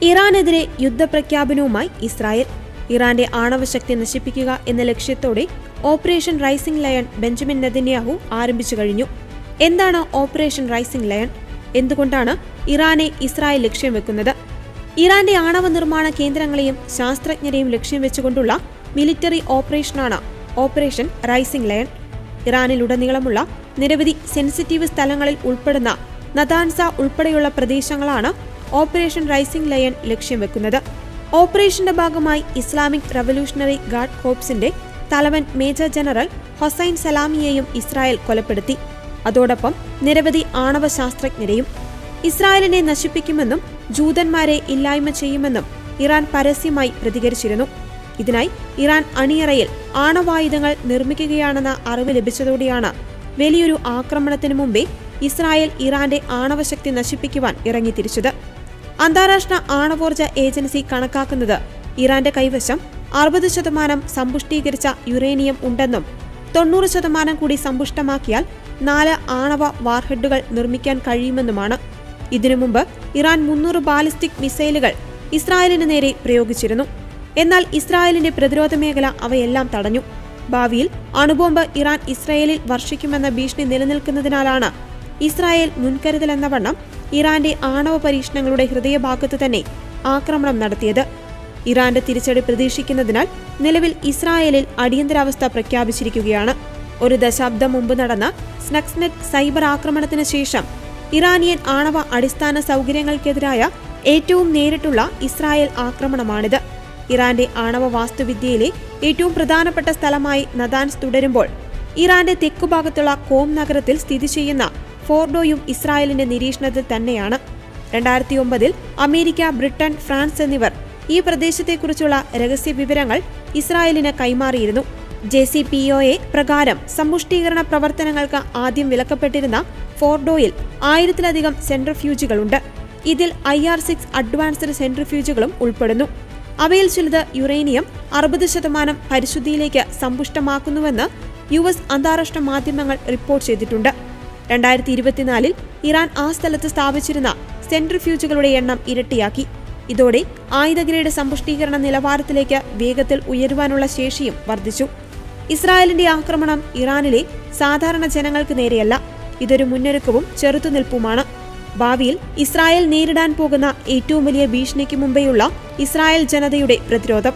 ഇറാനെതിരെ യുദ്ധപ്രഖ്യാപനവുമായി ഇസ്രായേൽ. ഇറാന്റെ ആണവശക്തി നശിപ്പിക്കുക എന്ന ലക്ഷ്യത്തോടെ operation rising lion Benjamin Netanyahu ആരംഭിച്ചു കഴിഞ്ഞു. എന്താണ് ഓപ്പറേഷൻ റൈസിംഗ് ലയൺ? എന്തുകൊണ്ടാണ് ഇറാനെ ഇസ്രായേൽ ലക്ഷ്യം വെക്കുന്നത്? ഇറാന്റെ ആണവ നിർമ്മാണ കേന്ദ്രങ്ങളെയും ശാസ്ത്രജ്ഞരെയും ലക്ഷ്യം വെച്ചുകൊണ്ടുള്ള മിലിറ്ററി ഓപ്പറേഷനാണ് ഓപ്പറേഷൻ റൈസിംഗ് ലയൺ. ഇറാനിലുടനീളമുള്ള നിരവധി സെൻസിറ്റീവ് സ്ഥലങ്ങളിൽ ഉൾപ്പെടുന്ന നതാൻസ ഉൾപ്പെടെയുള്ള പ്രദേശങ്ങളാണ് ഓപ്പറേഷൻ റൈസിംഗ് ലയൺ ലക്ഷ്യം വെക്കുന്നത്. ഓപ്പറേഷന്റെ ഭാഗമായി ഇസ്ലാമിക് റവല്യൂഷണറി ഗാർഡ് കോർപ്സിന്റെ തലവൻ മേജർ ജനറൽ ഹൊസൈൻ സലാമിയെയും ഇസ്രായേൽ കൊലപ്പെടുത്തി. അതോടൊപ്പം നിരവധി ആണവ ശാസ്ത്രജ്ഞരെയും. ഇസ്രായേലിനെ നശിപ്പിക്കുമെന്നും ജൂതന്മാരെ ഇല്ലായ്മ ചെയ്യുമെന്നും ഇറാൻ പരസ്യമായി പ്രതികരിച്ചിരുന്നു. ഇതിനായി ഇറാൻ അണിയറയിൽ ആണവായുധങ്ങൾ നിർമ്മിക്കുകയാണെന്ന അറിവ് ലഭിച്ചതോടെയാണ് വലിയൊരു ആക്രമണത്തിനു മുമ്പേ ഇസ്രായേൽ ഇറാന്റെ ആണവശക്തി നശിപ്പിക്കുവാൻ ഇറങ്ങിത്തിരിച്ചത്. അന്താരാഷ്ട്ര ആണവോർജ ഏജൻസി കണക്കാക്കുന്നത് ഇറാന്റെ കൈവശം 60% സമ്പുഷ്ടീകരിച്ച യുറേനിയം ഉണ്ടെന്നും 90% കൂടി സമ്പുഷ്ടമാക്കിയാൽ 4 ആണവ വാർഹെഡുകൾ നിർമ്മിക്കാൻ കഴിയുമെന്നുമാണ്. ഇതിനു മുമ്പ് ഇറാൻ 300 ബാലിസ്റ്റിക് മിസൈലുകൾ ഇസ്രായേലിന് നേരെ പ്രയോഗിച്ചിരുന്നു. എന്നാൽ ഇസ്രായേലിന്റെ പ്രതിരോധ മേഖല അവയെല്ലാം തടഞ്ഞു. ഭാവിയിൽ അണുബോംബ് ഇറാൻ ഇസ്രായേലിൽ വർഷിക്കുമെന്ന ഭീഷണി നിലനിൽക്കുന്നതിനാലാണ് ഇസ്രായേൽ മുൻകരുതലെന്ന വണ്ണം ഇറാന്റെ ആണവ പരീക്ഷണങ്ങളുടെ ഹൃദയഭാഗത്ത് തന്നെ ആക്രമണം നടത്തിയത്. ഇറാന്റെ തിരിച്ചടി പ്രതീക്ഷിക്കുന്നതിനാൽ നിലവിൽ ഇസ്രായേലിൽ അടിയന്തരാവസ്ഥ പ്രഖ്യാപിച്ചിരിക്കുകയാണ്. ഒരു ദശാബ്ദം മുമ്പ് നടന്ന സ്നക്സ്നെറ്റ് സൈബർ ആക്രമണത്തിന് ശേഷം ഇറാനിയൻ ആണവ അടിസ്ഥാന സൗകര്യങ്ങൾക്കെതിരായ ഏറ്റവും നേരിട്ടുള്ള ഇസ്രായേൽ ആക്രമണമാണിത്. ഇറാന്റെ ആണവ വാസ്തുവിദ്യയിലെ ഏറ്റവും പ്രധാനപ്പെട്ട സ്ഥലമായി നതാൻസ് തുടരുമ്പോൾ ഇറാന്റെ തെക്കുഭാഗത്തുള്ള കോം നഗരത്തിൽ സ്ഥിതി ചെയ്യുന്ന ഫോർഡോയും ഇസ്രായേലിന്റെ നിരീക്ഷണത്തിൽ തന്നെയാണ്. 2009 അമേരിക്ക, ബ്രിട്ടൻ, ഫ്രാൻസ് എന്നിവർ ഈ പ്രദേശത്തെക്കുറിച്ചുള്ള രഹസ്യ വിവരങ്ങൾ ഇസ്രായേലിന് കൈമാറിയിരുന്നു. JCPOA പ്രകാരം സമ്പുഷ്ടീകരണ പ്രവർത്തനങ്ങൾക്ക് ആദ്യം വിലക്കപ്പെട്ടിരുന്ന ഫോർഡോയിൽ 1000-ലധികം സെൻട്രിഫ്യൂജുകളുണ്ട്. ഇതിൽ IR-6 അഡ്വാൻസ്ഡ് സെൻട്രിഫ്യൂജുകളും ഉൾപ്പെടുന്നു. അവയിൽ ചിലത് യുറേനിയം 60% പരിശുദ്ധിയിലേക്ക് സമ്പുഷ്ടമാക്കുന്നുവെന്ന് US അന്താരാഷ്ട്ര മാധ്യമങ്ങൾ റിപ്പോർട്ട് ചെയ്തിട്ടുണ്ട്. 2024 ഇറാൻ ആ സ്ഥലത്ത് സ്ഥാപിച്ചിരുന്ന സെൻട്രിഫ്യൂജുകളുടെ എണ്ണം ഇരട്ടിയാക്കി. ഇതോടെ ആയുധ ഗ്രേഡ് സമ്പുഷ്ടീകരണ നിലവാരത്തിലേക്ക് വേഗത്തിൽ ഉയരുവാനുള്ള ശേഷിയും വർദ്ധിച്ചു. ഇസ്രായേലിന്റെ ആക്രമണം ഇറാനിലെ സാധാരണ ജനങ്ങൾക്ക് നേരെയല്ല, ഇതൊരു മുന്നൊരുക്കവും ചെറുത്തുനിൽപ്പുമാണ്. ഭാവിയിൽ ഇസ്രായേൽ നേരിടാൻ പോകുന്ന ഏറ്റവും വലിയ ഭീഷണിക്ക് മുമ്പെയുള്ള ഇസ്രായേൽ ജനതയുടെ പ്രതിരോധം.